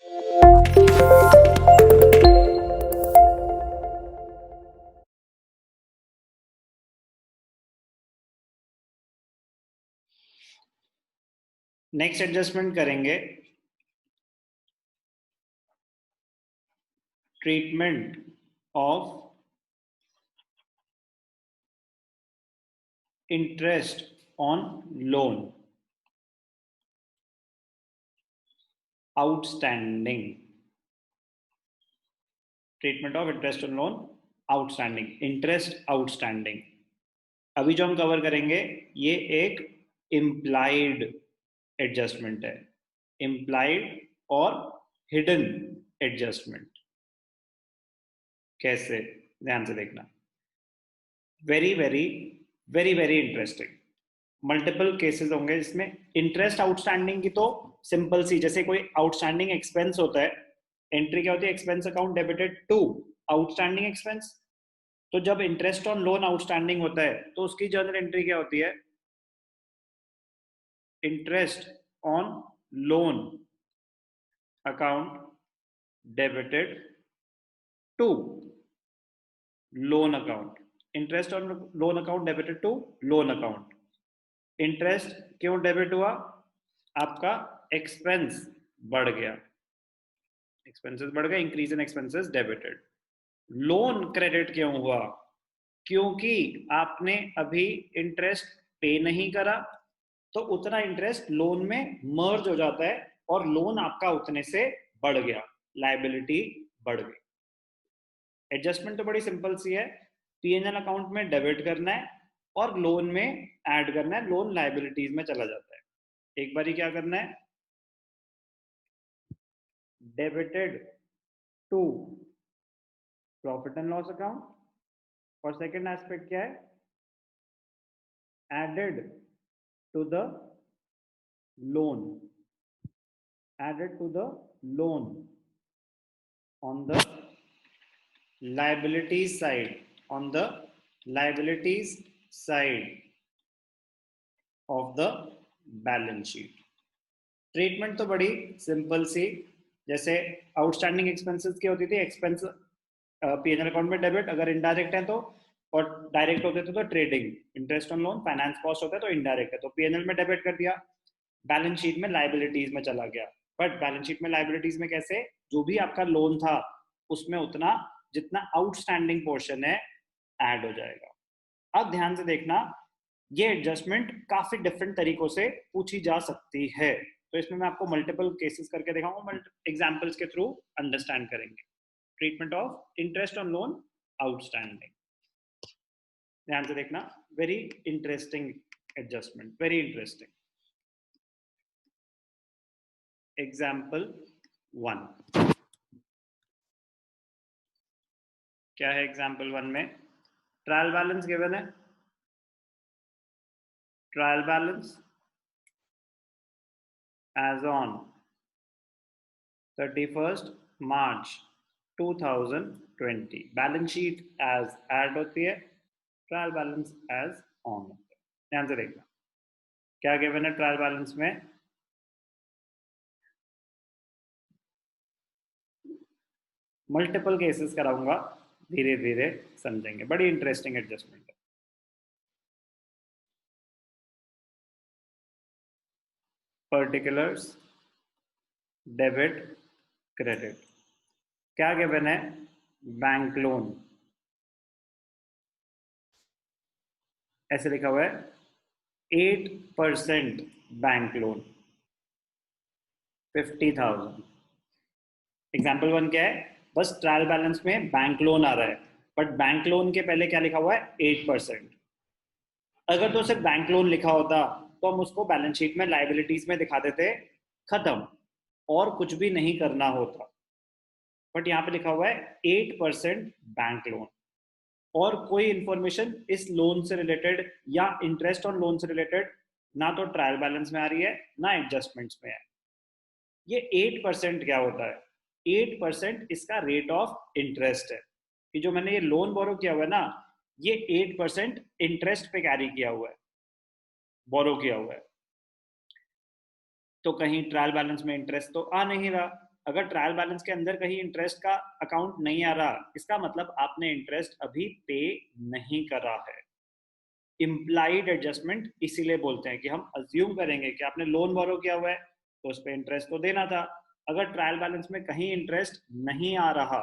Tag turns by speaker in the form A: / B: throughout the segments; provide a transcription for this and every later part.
A: Next adjustment करेंगे treatment of interest on loan outstanding. Treatment of interest on loan outstanding, interest outstanding. अभी जो हम cover करेंगे ये एक इम्प्लाइड एडजस्टमेंट है, इम्प्लाइड और हिडन एडजस्टमेंट। कैसे, ध्यान से देखना। Very very very very interesting. Multiple cases होंगे जिसमें इंटरेस्ट आउटस्टैंडिंग की तो सिंपल सी, जैसे कोई आउटस्टैंडिंग एक्सपेंस होता है, एंट्री क्या होती है, expense account debited to outstanding expense. तो जब इंटरेस्ट ऑन लोन आउटस्टैंडिंग होता है तो उसकी जर्नल एंट्री क्या होती है, interest on loan account debited to loan account. Interest on loan account debited to loan account. Interest क्यों डेबिट हुआ, आपका एक्सपेंस बढ़ गया, एक्सपेंसेस बढ़ गए, increase in expenses debited. Loan credit क्यों हुआ, क्योंकि आपने अभी इंटरेस्ट पे नहीं करा, तो उतना इंटरेस्ट लोन में मर्ज हो जाता है और लोन आपका उतने से बढ़ गया, लायबिलिटी बढ़ गई। एडजस्टमेंट तो बड़ी सिंपल सी है, पीएनएल अकाउंट में डेबिट करना है और लोन में ऐड करना है, लोन लायबिलिटीज में चला जाता है। एक बार ही क्या करना है, debited to profit and loss account, और सेकंड एस्पेक्ट क्या है, added to the loan, added to the loan on the liabilities side, on the liabilities side of the balance sheet। Treatment तो बड़ी सिंपल सी, जैसे आउटस्टैंडिंग एक्सपेंसेस की होती थी, expense PNL account में डेबिट, अगर इनडायरेक्ट है तो, और डायरेक्ट होते थे तो trading, interest on loan, finance cost होता है तो इनडायरेक्ट है, तो पीएनएल में डेबिट कर दिया, बैलेंस शीट में लायबिलिटीज में चला गया। बट बैलेंस शीट में लायबिलिटीज में कैसे, जो भी आपका लोन था उसमें उतना जितना आउटस्टैंडिंग पोर्शन है ऐड हो जाएगा। अब ध्यान से देखना, ये एडजस्टमेंट काफी डिफरेंट तरीकों से पूछी जा सकती है, तो इसमें मैं आपको मल्टीपल केसेस करके दिखाऊंगा, एग्जांपल्स के थ्रू अंडरस्टैंड करेंगे। Treatment of interest on loan outstanding, ध्यान से देखना, very interesting adjustment, very interesting. Example 1, क्या है एग्जाम्पल 1 में, ट्रायल बैलेंस गिवन है, trial balance as on 31st March 2020, balance sheet as add होती है, ट्रायल बैलेंस एज ऑन होता है। ध्यान से देखना क्या गिवन है ट्रायल बैलेंस में, मल्टीपल केसेस कराऊंगा, धीरे धीरे समझेंगे, बड़ी इंटरेस्टिंग एडजस्टमेंट है। Particulars, debit, credit. क्या गिवन है, बैंक लोन, ऐसे लिखा हुआ है 8% बैंक लोन 50,000। एग्जाम्पल 1 क्या है, बस ट्रायल बैलेंस में बैंक लोन आ रहा है, बट बैंक लोन के पहले क्या लिखा हुआ है 8%। अगर तो सिर्फ बैंक लोन लिखा होता तो हम उसको बैलेंस शीट में लाइबिलिटीज में दिखा देते, खत्म, और कुछ भी नहीं करना होता। बट यहाँ पे लिखा हुआ है 8% बैंक लोन, और कोई इंफॉर्मेशन इस लोन से रिलेटेड या इंटरेस्ट ऑन लोन से रिलेटेड ना तो ट्रायल बैलेंस में आ रही है ना एडजस्टमेंट्स में है। ये 8% क्या होता है, 8% इसका रेट ऑफ इंटरेस्ट है, कि जो मैंने ये लोन बोरो किया हुआ है ना, ये 8% इंटरेस्ट पे कैरी किया हुआ है, बोरो किया हुआ है। तो कहीं ट्रायल बैलेंस में इंटरेस्ट तो आ नहीं रहा, अगर ट्रायल बैलेंस के अंदर कहीं इंटरेस्ट का अकाउंट नहीं आ रहा, इसका मतलब आपने इंटरेस्ट अभी पे नहीं करा है। इम्प्लाइड एडजस्टमेंट इसीलिए बोलते हैं कि हम अज्यूम करेंगे कि आपने लोन बोरो किया हुआ है तो उस पर इंटरेस्ट तो देना था। अगर ट्रायल बैलेंस में कहीं इंटरेस्ट नहीं आ रहा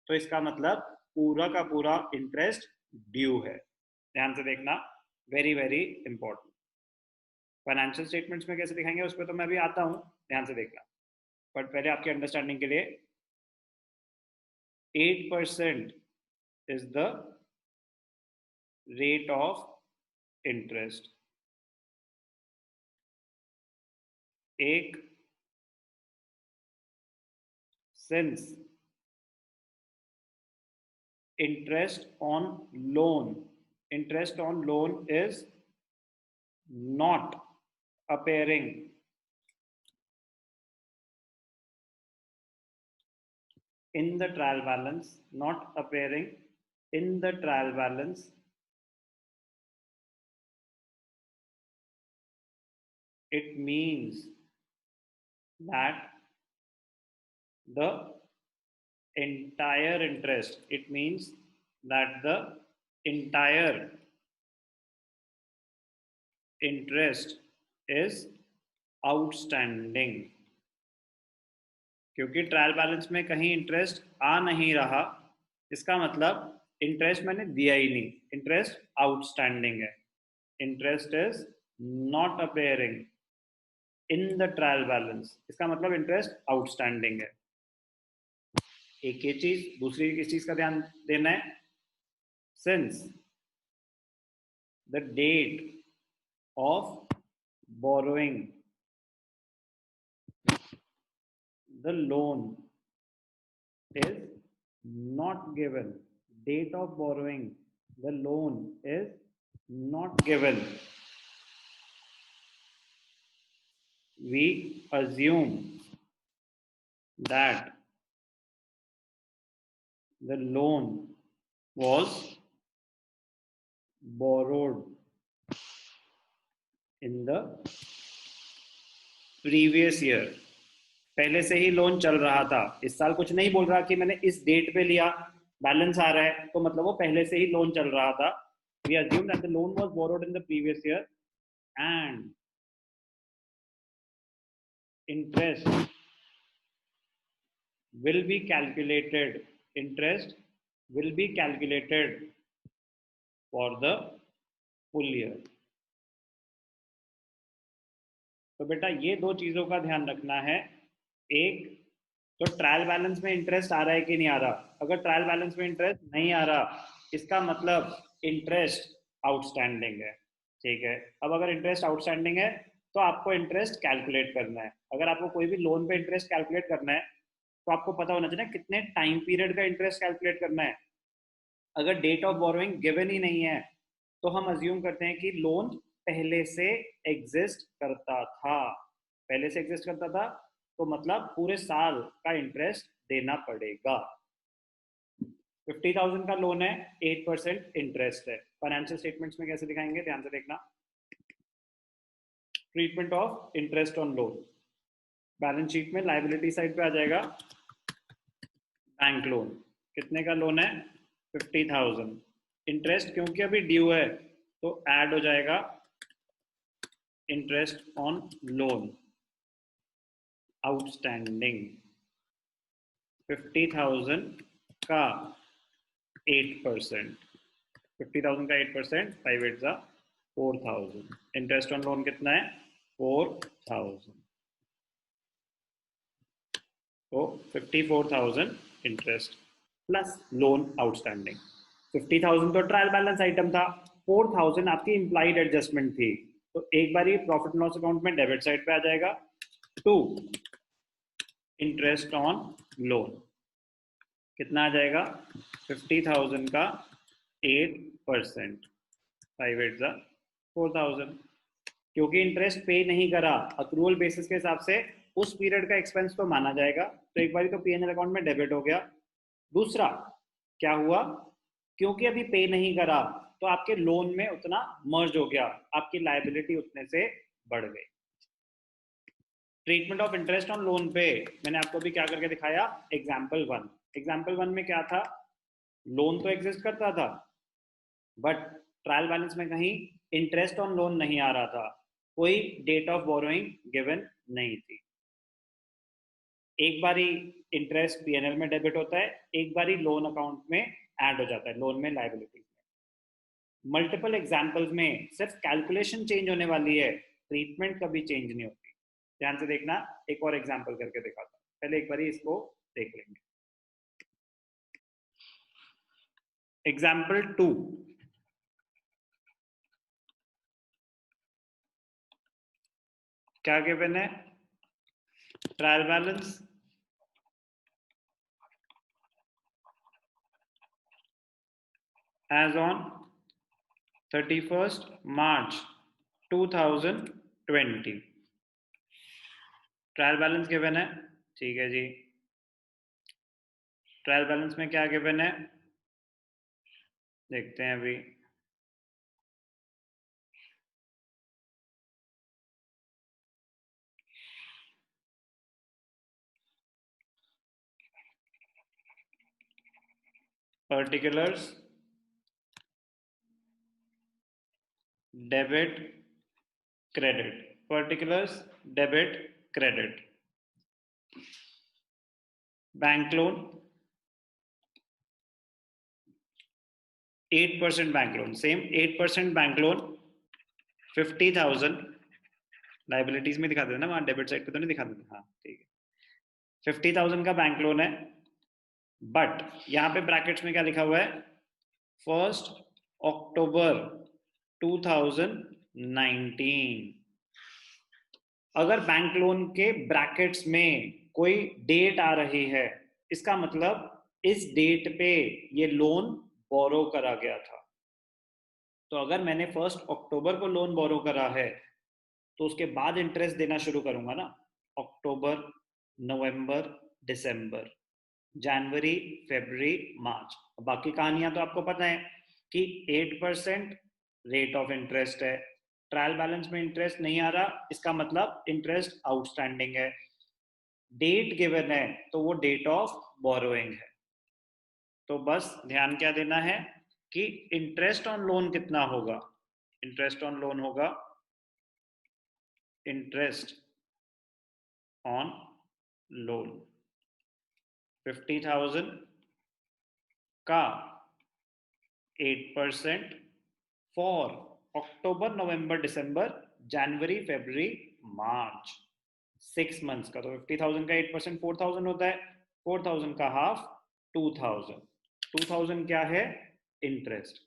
A: तो इसका मतलब पूरा का पूरा इंटरेस्ट ड्यू है। ध्यान से देखना, very very important. Financial statements में कैसे दिखाएंगे उस पर तो मैं अभी आता हूँ, ध्यान से देखना। बट पहले आपकी अंडरस्टैंडिंग के लिए 8% is the rate of interest. एक since interest on loan is not appearing in the trial balance, not appearing in the trial balance, it means that the entire interest, it means that the entire interest is outstanding। क्योंकि trial balance में कहीं interest आ नहीं रहा, इसका मतलब interest मैंने दिया ही नहीं, इंटरेस्ट आउटस्टैंडिंग है। Interest is not appearing in the trial balance, इसका मतलब इंटरेस्ट आउटस्टैंडिंग है। एक ये चीज, दूसरी किस चीज का ध्यान देना है, since the date of borrowing the loan is not given, date of borrowing the loan is not given, we assume that the loan was borrowed in the previous year। पहले से ही लोन चल रहा था, इस साल कुछ नहीं बोल रहा कि मैंने इस डेट पे लिया, बैलेंस आ रहा है तो मतलब वो पहले से ही लोन चल रहा था। We assume that the loan was borrowed in the previous year and interest will be calculated, interest will be calculated for the full year। तो बेटा ये दो चीजों का ध्यान रखना है। एक तो ट्रायल बैलेंस में इंटरेस्ट आ रहा है कि नहीं आ रहा। अगर ट्रायल बैलेंस में इंटरेस्ट नहीं आ रहा, इसका मतलब इंटरेस्ट आउटस्टैंडिंग है। ठीक है, अब अगर इंटरेस्ट आउटस्टैंडिंग है तो आपको इंटरेस्ट कैलकुलेट करना है। अगर आपको कोई भी लोन पे इंटरेस्ट कैलकुलेट करना है तो आपको पता होना चाहिए कितने टाइम पीरियड का इंटरेस्ट कैलकुलेट करना है। अगर डेट ऑफ बोरोइंग गिवन ही नहीं है तो हम अज्यूम करते हैं कि लोन पहले से एग्जिस्ट करता था। पहले से एग्जिस्ट करता था तो मतलब पूरे साल का इंटरेस्ट देना पड़ेगा। 50,000 का लोन है, 8% इंटरेस्ट है। फाइनेंशियल स्टेटमेंट्स में कैसे दिखाएंगे, ध्यान से देखना। Treatment of interest on loan, balance sheet में लायबिलिटी साइड पे आ जाएगा बैंक लोन। कितने का लोन है, 50,000। इंटरेस्ट क्योंकि अभी ड्यू है तो ऐड हो जाएगा इंटरेस्ट ऑन लोन आउटस्टैंडिंग। 50,000 का 8%, 50,000 का 8%, 5 8 जा 4,000। इंटरेस्ट ऑन लोन कितना है, 4,000। तो 54,000 इंटरेस्ट प्लस लोन आउटस्टैंडिंग। 50,000 तो ट्रायल बैलेंस आइटम था, 4,000 आपकी इम्प्लाइड एडजस्टमेंट थी। तो एक बार ये प्रॉफिट एंड लॉस अकाउंट में डेबिट साइड पे आ जाएगा। टू इंटरेस्ट ऑन लोन कितना आ जाएगा, 50,000 का 8%, 5 8 जा 4,000। क्योंकि इंटरेस्ट पे नहीं करा, अक्रूवल बेसिस के हिसाब से उस पीरियड का एक्सपेंस तो माना जाएगा, तो एक बार तो पीएनएल अकाउंट में डेबिट हो गया। दूसरा क्या हुआ, क्योंकि अभी पे नहीं करा तो आपके लोन में उतना मर्ज हो गया, आपकी लायबिलिटी उतने से बढ़ गई। Treatment of interest on loan पे मैंने आपको भी क्या करके दिखाया, एग्जाम्पल 1। एग्जाम्पल 1 में क्या था, लोन तो एग्जिस्ट करता था बट ट्रायल बैलेंस में कहीं इंटरेस्ट ऑन लोन नहीं आ रहा था, कोई डेट ऑफ बोरोइंग गिवन नहीं थी। एक बारी इंटरेस्ट पीएनएल में डेबिट होता है, एक बारी लोन अकाउंट में ऐड हो जाता है, लोन में लायबिलिटी में। मल्टीपल एग्जांपल्स में सिर्फ कैलकुलेशन चेंज होने वाली है, ट्रीटमेंट कभी चेंज नहीं होती। ध्यान से देखना, एक और एग्जांपल करके दिखाता हूं, पहले एक बारी इसको देख लेंगे। एग्जाम्पल 2, क्या गिवन है, trial balance as on 31st March 2020। Trial balance given है, ठीक है जी। ट्रायल बैलेंस में क्या गिवन है देखते हैं अभी। Particulars, debit, credit, particulars, debit, credit. Bank loan 8% bank loan, same 8% bank loan, 50,000 liabilities में दिखा देते ना, वहां डेबिट साइड पे तो नहीं दिखा देते, हाँ ठीक है। 50,000 का बैंक लोन है, बट यहां पे ब्रैकेट्स में क्या लिखा हुआ है, 1 अक्टूबर 2019। अगर बैंक लोन के ब्रैकेट्स में कोई डेट आ रही है, इसका मतलब इस डेट पे ये लोन बोरो करा गया था। तो अगर मैंने 1 अक्टूबर को लोन बोरो करा है तो उसके बाद इंटरेस्ट देना शुरू करूंगा ना, अक्टूबर, नवंबर, दिसंबर, जनवरी, फरवरी, मार्च। बाकी कहानियां तो आपको पता है कि 8% रेट ऑफ इंटरेस्ट है, ट्रायल बैलेंस में इंटरेस्ट नहीं आ रहा, इसका मतलब इंटरेस्ट आउटस्टैंडिंग है। डेट गिवन है तो वो डेट ऑफ बोरोइंग है। तो बस ध्यान क्या देना है कि इंटरेस्ट ऑन लोन कितना होगा, इंटरेस्ट ऑन लोन होगा, इंटरेस्ट ऑन लोन 50,000 का 8% for October, November, December, January, February, March, 6 months का। तो 50,000 का 8% 4,000 होता है, 4,000 का हाफ 2,000। 2,000 क्या है, इंटरेस्ट,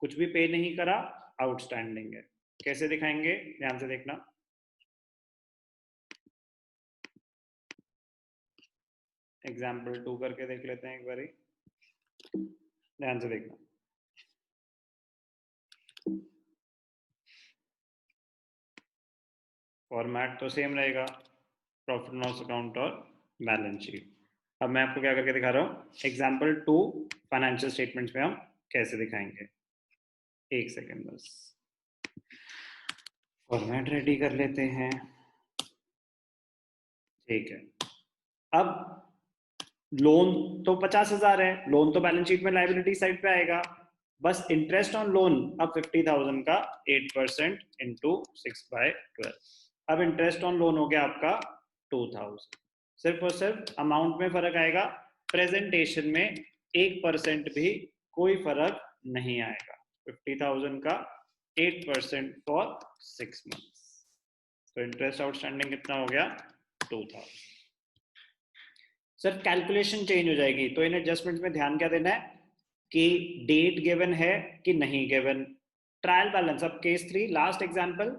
A: कुछ भी पे नहीं करा, आउटस्टैंडिंग है। कैसे दिखाएंगे, ध्यान से देखना। एग्जाम्पल 2 करके देख लेते हैं एक बारी, ध्यान से देखना। फॉर्मेट तो सेम रहेगा, प्रॉफिट लॉस अकाउंट और बैलेंस शीट। अब मैं आपको क्या करके दिखा रहा हूँ, एग्जाम्पल 2 फाइनेंशियल स्टेटमेंट्स में हम कैसे दिखाएंगे। एक सेकेंड बस, फॉर्मेट रेडी कर लेते हैं, ठीक है। अब लोन तो 50,000 है, लोन तो बैलेंस शीट में लाइबिलिटी साइड पे आएगा, बस इंटरेस्ट ऑन लोन अब 50,000 का 8% इंटू 6/12। अब इंटरेस्ट ऑन लोन हो गया आपका 2,000। सिर्फ और सिर्फ अमाउंट में फर्क आएगा, प्रेजेंटेशन में 1% भी कोई फर्क नहीं आएगा। 50,000 का 8% फॉर 6 मंथ्स, तो इंटरेस्ट आउटस्टैंडिंग कितना हो गया, 2,000। सिर्फ कैलकुलेशन चेंज हो जाएगी, तो इन एडजस्टमेंट में ध्यान क्या देना है कि डेट गिवन है कि नहीं गिवन। ट्रायल बैलेंस, अब केस 3 लास्ट एग्जांपल,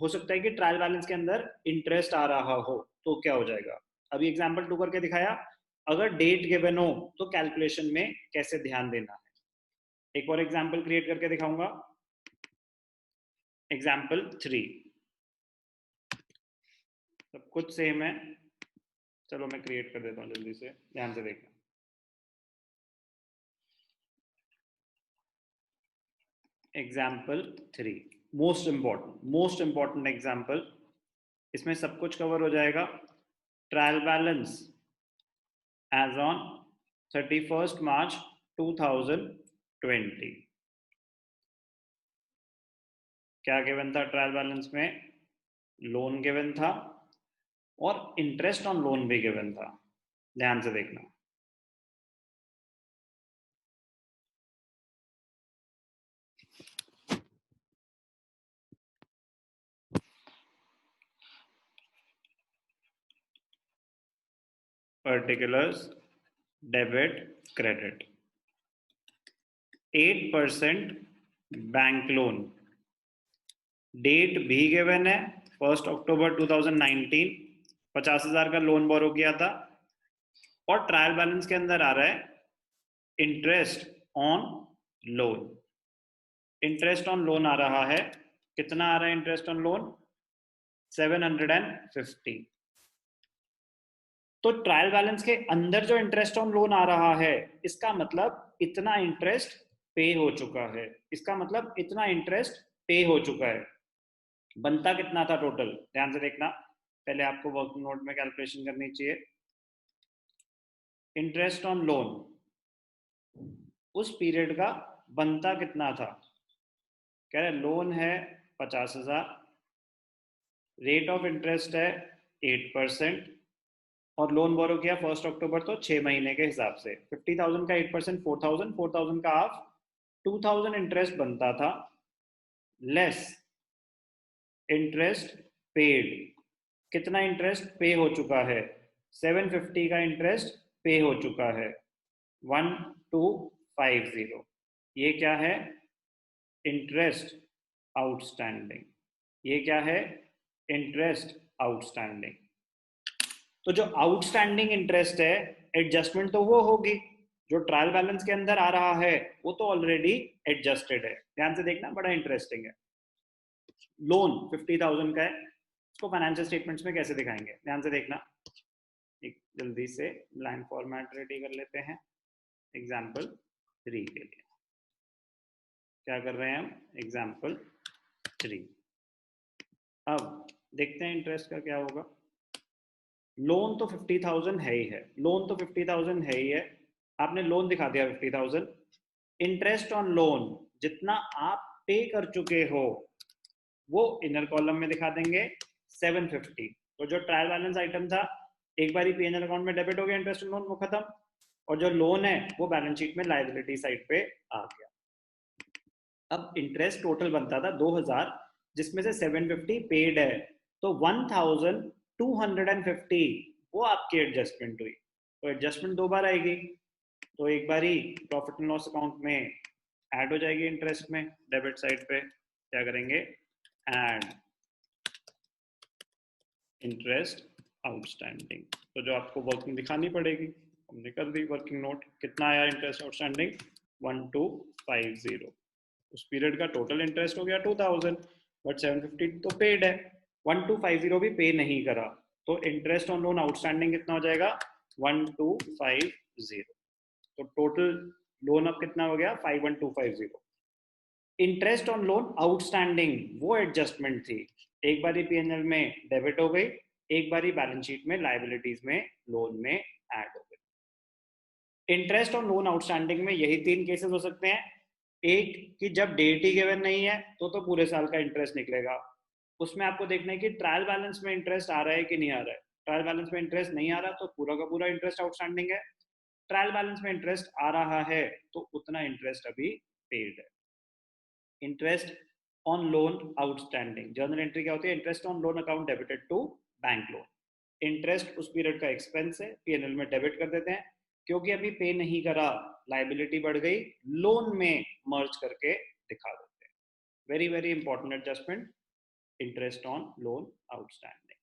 A: हो सकता है कि ट्रायल बैलेंस के अंदर इंटरेस्ट आ रहा हो, तो क्या हो जाएगा। अभी एग्जांपल 2 करके दिखाया, अगर डेट गिवन हो तो कैलकुलेशन में कैसे ध्यान देना है। एक और एग्जांपल क्रिएट करके दिखाऊंगा, एग्जांपल 3, सब कुछ सेम है। चलो मैं क्रिएट कर देता हूँ जल्दी से, ध्यान से देखना। एग्जाम्पल 3, मोस्ट इंपॉर्टेंट एग्जाम्पल, इसमें सब कुछ कवर हो जाएगा। Trial balance as on 31st March 2020, क्या गिवन था ट्रायल बैलेंस में? लोन गिवन था और इंटरेस्ट ऑन लोन भी गिवन था। ध्यान से देखना। Particulars, debit, credit. 8% bank loan, date भी गिवन है 1 अक्टूबर 2019, 50,000 का लोन बोरो किया था। और ट्रायल बैलेंस के अंदर आ रहा है interest on loan. Interest on loan आ रहा है, कितना आ रहा है इंटरेस्ट ऑन लोन? 750। तो ट्रायल बैलेंस के अंदर जो इंटरेस्ट ऑन लोन आ रहा है, इसका मतलब इतना इंटरेस्ट पे हो चुका है। इसका मतलब इतना इंटरेस्ट पे हो चुका है। बनता कितना था टोटल? ध्यान से देखना, पहले आपको वर्किंग नोट में कैलकुलेशन करनी चाहिए। इंटरेस्ट ऑन लोन उस पीरियड का बनता कितना था? कह रहे लोन है 50,000, रेट ऑफ इंटरेस्ट है 8%, और लोन बोरो किया 1 अक्टूबर, तो 6 महीने के हिसाब से 50,000 का 8% 4,000, 4,000 का हाफ 2,000 इंटरेस्ट बनता था, लेस इंटरेस्ट पेड। कितना इंटरेस्ट पे हो चुका है? 750 का इंटरेस्ट पे हो चुका है, 1250। ये क्या है? Interest outstanding. ये क्या है? Interest outstanding. तो जो आउटस्टैंडिंग इंटरेस्ट है, एडजस्टमेंट तो वो होगी, जो ट्रायल बैलेंस के अंदर आ रहा है वो तो ऑलरेडी एडजस्टेड है। ध्यान से देखना, बड़ा इंटरेस्टिंग है। लोन 50,000 का है, इसको फाइनेंशियल स्टेटमेंट्स में कैसे दिखाएंगे? ध्यान से देखना। एक जल्दी से ब्लैंक फॉर्मेट रेडी कर लेते हैं एग्जाम्पल 3 के लिए। क्या कर रहे हैं हम? एग्जाम्पल 3। अब देखते हैं इंटरेस्ट का क्या होगा। लोन तो 50,000 है ही है, लोन तो 50,000 है ही है, आपने लोन दिखा दिया 50,000। इंटरेस्ट ऑन लोन जितना आप पे कर चुके हो वो इनर कॉलम में दिखा देंगे 750। तो जो ट्रायल बैलेंस आइटम था, एक बार ही पीएनएल अकाउंट में डेबिट हो गया इंटरेस्ट ऑन लोन, वो खत्म। और जो लोन है वो बैलेंस शीट में लायबिलिटी साइड पे आ गया। अब इंटरेस्ट टोटल बनता था 2,000, जिसमें से 750 पेड है, तो 1,250 वो आपकी एडजस्टमेंट हुई। तो एडजस्टमेंट 2 बार आएगी, तो एक बार ही प्रॉफिट एंड लॉस अकाउंट में ऐड हो जाएगी इंटरेस्ट में, डेबिट साइड पे। क्या करेंगे? Add interest outstanding. तो जो आपको वर्किंग दिखानी पड़ेगी, हमने कर दी वर्किंग नोट। कितना आया इंटरेस्ट आउटस्टैंडिंग? 1,250। उस पीरियड का टोटल इंटरेस्ट हो गया 2,000, बट 750 तो पेड है, 1,250 भी पे नहीं करा, तो इंटरेस्ट ऑन लोन आउटस्टैंडिंग कितना हो जाएगा? 1,250। तो टोटल लोन अब कितना हो गया? 5,1,250। इंटरेस्ट ऑन लोन आउटस्टैंडिंग वो एडजस्टमेंट थी, एक बारी पीएनएल में डेबिट हो गई, एक बारी बैलेंस शीट में लायबिलिटीज में लोन में ऐड हो गई। इंटरेस्ट ऑन लोन आउटस्टैंडिंग में यही 3 केसेस हो सकते हैं। एक कि जब डेट ही गिवन नहीं है तो पूरे साल का इंटरेस्ट निकलेगा, उसमें आपको देखना है कि ट्रायल बैलेंस में इंटरेस्ट आ रहा है कि नहीं आ रहा है। ट्रायल बैलेंस में इंटरेस्ट नहीं आ रहा तो पूरा का पूरा इंटरेस्ट आउटस्टैंडिंग है। ट्रायल बैलेंस में इंटरेस्ट आ रहा है तो उतना इंटरेस्ट अभी पेड है। Interest on loan outstanding journal entry क्या होती है? Interest on loan account debited to bank loan. Interest उस पीरियड का एक्सपेंस है, पीएनएल में डेबिट कर देते हैं, क्योंकि अभी पे नहीं करा, लायबिलिटी बढ़ गई, लोन में मर्ज करके दिखा देते हैं। Very very important adjustment, interest on loan outstanding.